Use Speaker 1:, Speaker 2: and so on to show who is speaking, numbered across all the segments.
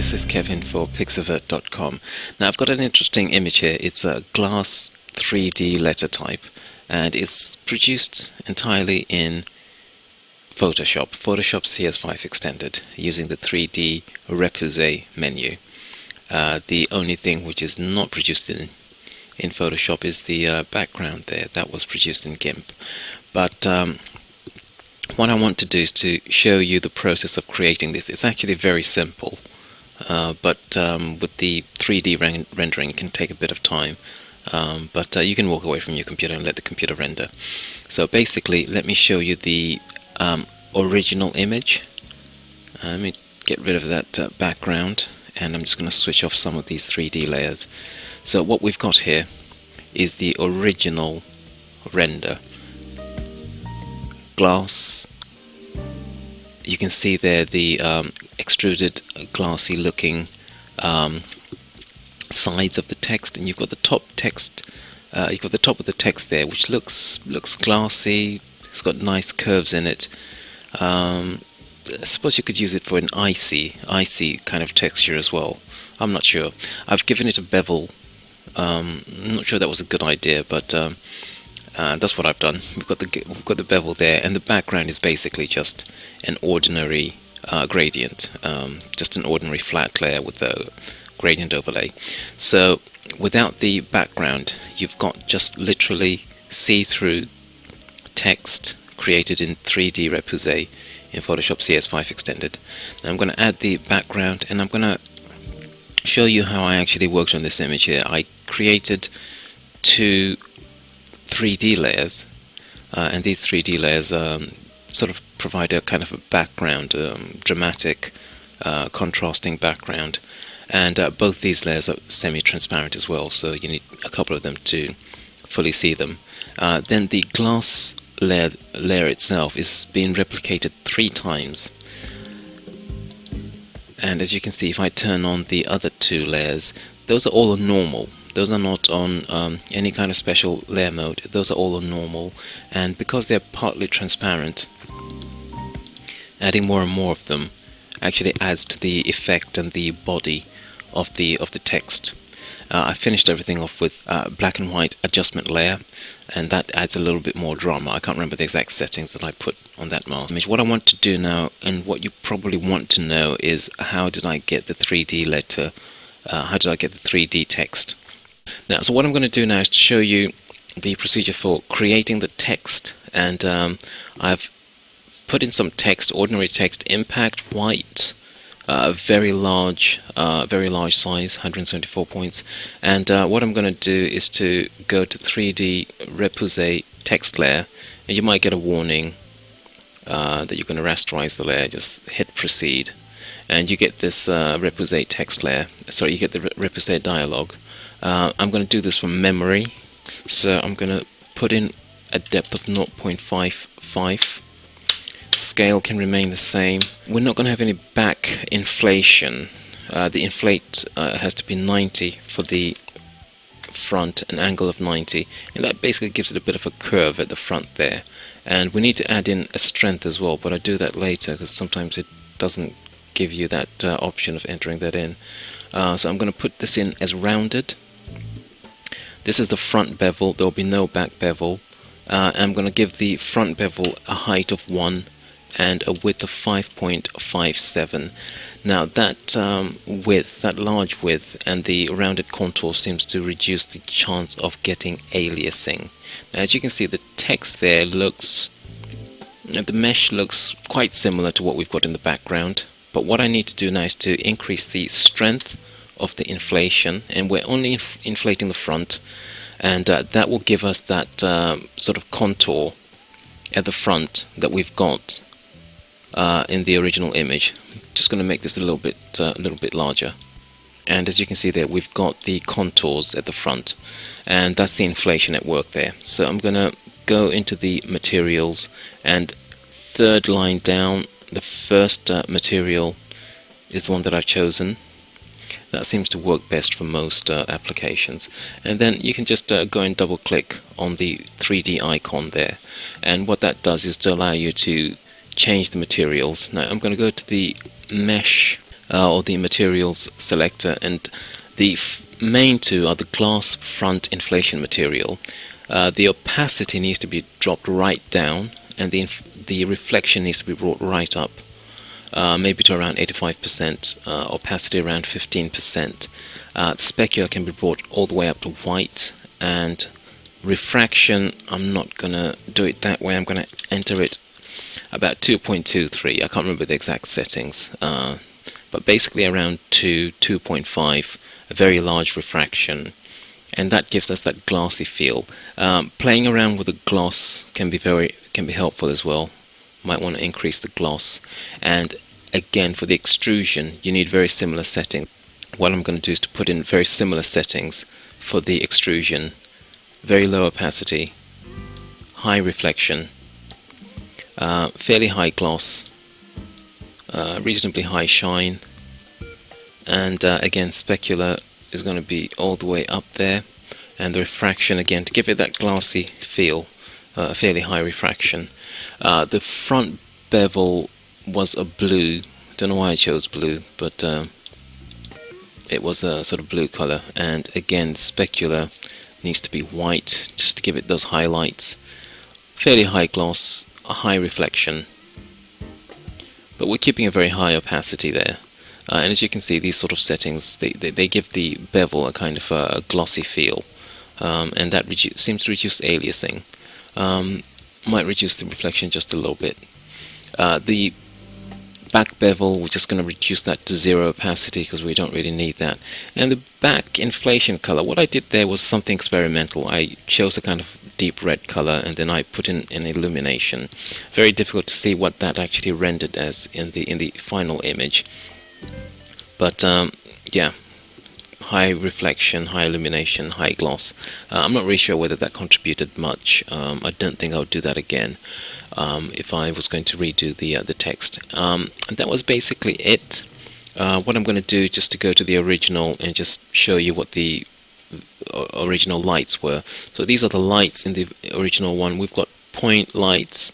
Speaker 1: this is Kevin for Pixavert.com. Now I've got an interesting image here. It's a glass 3D letter type and it's produced entirely in Photoshop CS5 extended using the 3D Repoussé menu. The only thing which is not produced in Photoshop is the background there. That was produced in GIMP. But what I want to do is to show you the process of creating this. It's actually very simple, but with the 3D rendering it can take a bit of time, but you can walk away from your computer and let the computer render. So basically, let me show you the original image. Let me get rid of that background, and I'm just going to switch off some of these 3D layers. So what we've got here is the original render. Glass. You can see there the extruded, glassy looking sides of the text, and you've got the top text. You've got the top of the text there, which looks glassy. It's got nice curves in it. I suppose you could use it for an icy kind of texture as well. I'm not sure. I've given it a bevel. I'm not sure that was a good idea, but that's what I've done. We've got the bevel there, and the background is basically just an ordinary gradient, just an ordinary flat layer with a gradient overlay. So without the background, you've got just literally see-through text created in 3D Repoussé in Photoshop CS5 extended. Now I'm going to add the background, and I'm going to show you how I actually worked on this image here. I created two 3D layers, and these 3D layers sort of provide a kind of a background, dramatic, contrasting background, and both these layers are semi-transparent as well, so you need a couple of them to fully see them. Then the glass layer itself is being replicated 3 times, and as you can see, if I turn on the other 2 layers, those are all on normal. Those are not on any kind of special layer mode. Those are all on normal, and because they're partly transparent, adding more and more of them actually adds to the effect and the body of the text. I finished everything off with black and white adjustment layer, and that adds a little bit more drama. I can't remember the exact settings that I put on that mask image. What I want to do now, and what you probably want to know, is how did I get the 3D letter? How did I get the 3D text? Now, so what I'm going to do now is to show you the procedure for creating the text, and I've put in some text, ordinary text, impact, white, very large size, 174 points, and what I'm going to do is to go to 3D Repoussé text layer, and you might get a warning that you're going to rasterize the layer. Just hit proceed, and you get this Repoussé text layer. Sorry, you get the Repoussé dialog. I'm going to do this from memory, so I'm going to put in a depth of 0.55. Scale can remain the same. We're not going to have any back inflation. The inflate has to be 90 for the front, an angle of 90, and that basically gives it a bit of a curve at the front there. And we need to add in a strength as well, but I'll do that later because sometimes it doesn't give you that option of entering that in. So I'm going to put this in as rounded. This is the front bevel. There will be no back bevel. And I'm going to give the front bevel a height of 1 and a width of 5.57. Now that width, that large width, and the rounded contour seems to reduce the chance of getting aliasing. Now, as you can see, the text there looks, the mesh looks quite similar to what we've got in the background. But what I need to do now is to increase the strength of the inflation, and we're only inflating the front, and that will give us that sort of contour at the front that we've got in the original image. Just going to make this a little bit larger, and as you can see there, we've got the contours at the front, and that's the inflation at work there. So I'm going to go into the materials, and third line down, the first material is the one that I've chosen. That seems to work best for most applications. And then you can just go and double click on the 3D icon there, and what that does is to allow you to change the materials. Now I'm going to go to the mesh or the materials selector, and the main two are the glass front inflation material. The opacity needs to be dropped right down, and the reflection needs to be brought right up, maybe to around 85%, opacity around 15%. Specular can be brought all the way up to white, and refraction, I'm not going to do it that way. I'm going to enter it about 2.23. I can't remember the exact settings, but basically around 2.5, a very large refraction, and that gives us that glassy feel. Playing around with the gloss can be helpful as well. Might want to increase the gloss. And again, for the extrusion, you need very similar settings. What I'm going to do is to put in very similar settings for the extrusion. Very low opacity, high reflection, fairly high gloss, reasonably high shine, and again, specular is going to be all the way up there, and the refraction, again, to give it that glassy feel, fairly high refraction. The front bevel was a blue. Don't know why I chose blue, but it was a sort of blue color. And again, specular needs to be white just to give it those highlights. Fairly high gloss, a high reflection, but we're keeping a very high opacity there. And as you can see, these sort of settings, they give the bevel a kind of a glossy feel, and that seems to reduce aliasing. Might reduce the reflection just a little bit. The back bevel, we're just going to reduce that to 0 opacity because we don't really need that. And the back inflation color, what I did there was something experimental. I chose a kind of deep red color, and then I put in an illumination. Very difficult to see what that actually rendered as in the final image. But yeah, high reflection, high illumination, high gloss. I'm not really sure whether that contributed much. I don't think I would do that again if I was going to redo the text. And that was basically it. What I'm going to do, just to go to the original and just show you what the original lights were. So these are the lights in the original one. We've got point lights,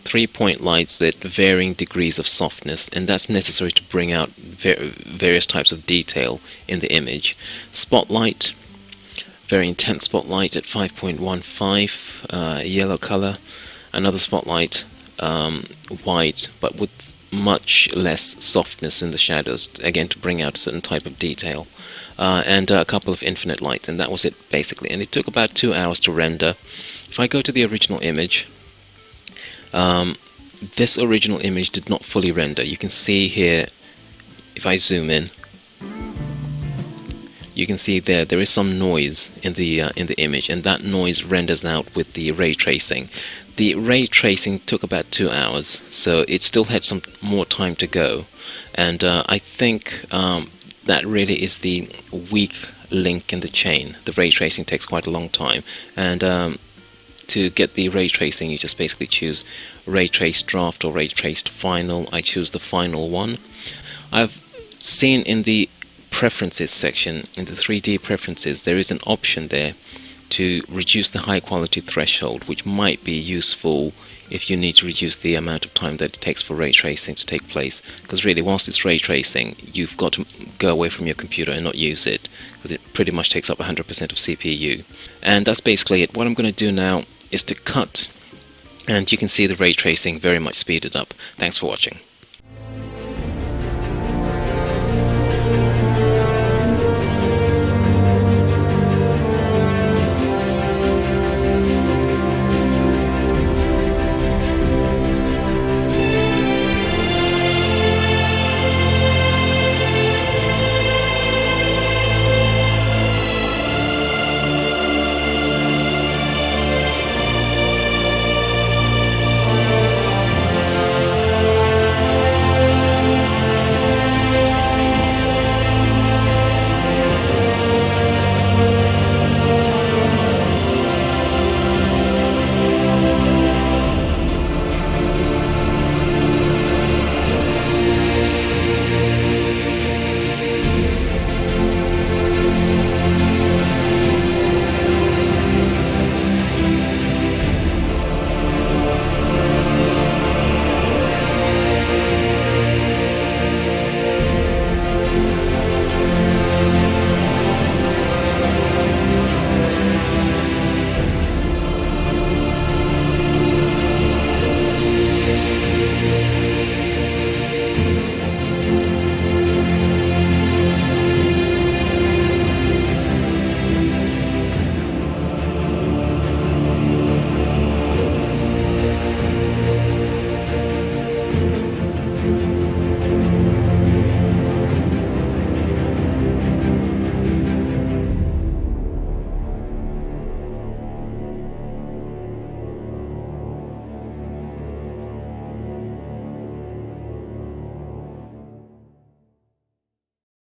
Speaker 1: 3-point lights at varying degrees of softness, and that's necessary to bring out various types of detail in the image. Spotlight, very intense spotlight at 5.15, yellow color. Another spotlight, white, but with much less softness in the shadows, again to bring out a certain type of detail. And a couple of infinite lights, and that was it basically. And it took about 2 hours to render. If I go to the original image, this original image did not fully render. You can see here, if I zoom in, you can see there is some noise in the image, and that noise renders out with the ray tracing. The ray tracing took about 2 hours, so it still had some more time to go. And I think that really is the weak link in the chain. The ray tracing takes quite a long time, and to get the ray tracing, you just basically choose ray trace draft or ray traced final. I choose the final one. I've seen in the preferences section, in the 3D preferences, there is an option there to reduce the high quality threshold, which might be useful if you need to reduce the amount of time that it takes for ray tracing to take place. Because really, whilst it's ray tracing, you've got to go away from your computer and not use it, because it pretty much takes up 100% of CPU. And that's basically it. What I'm going to do now is to cut, and you can see the ray tracing very much speeded up. Thanks for watching.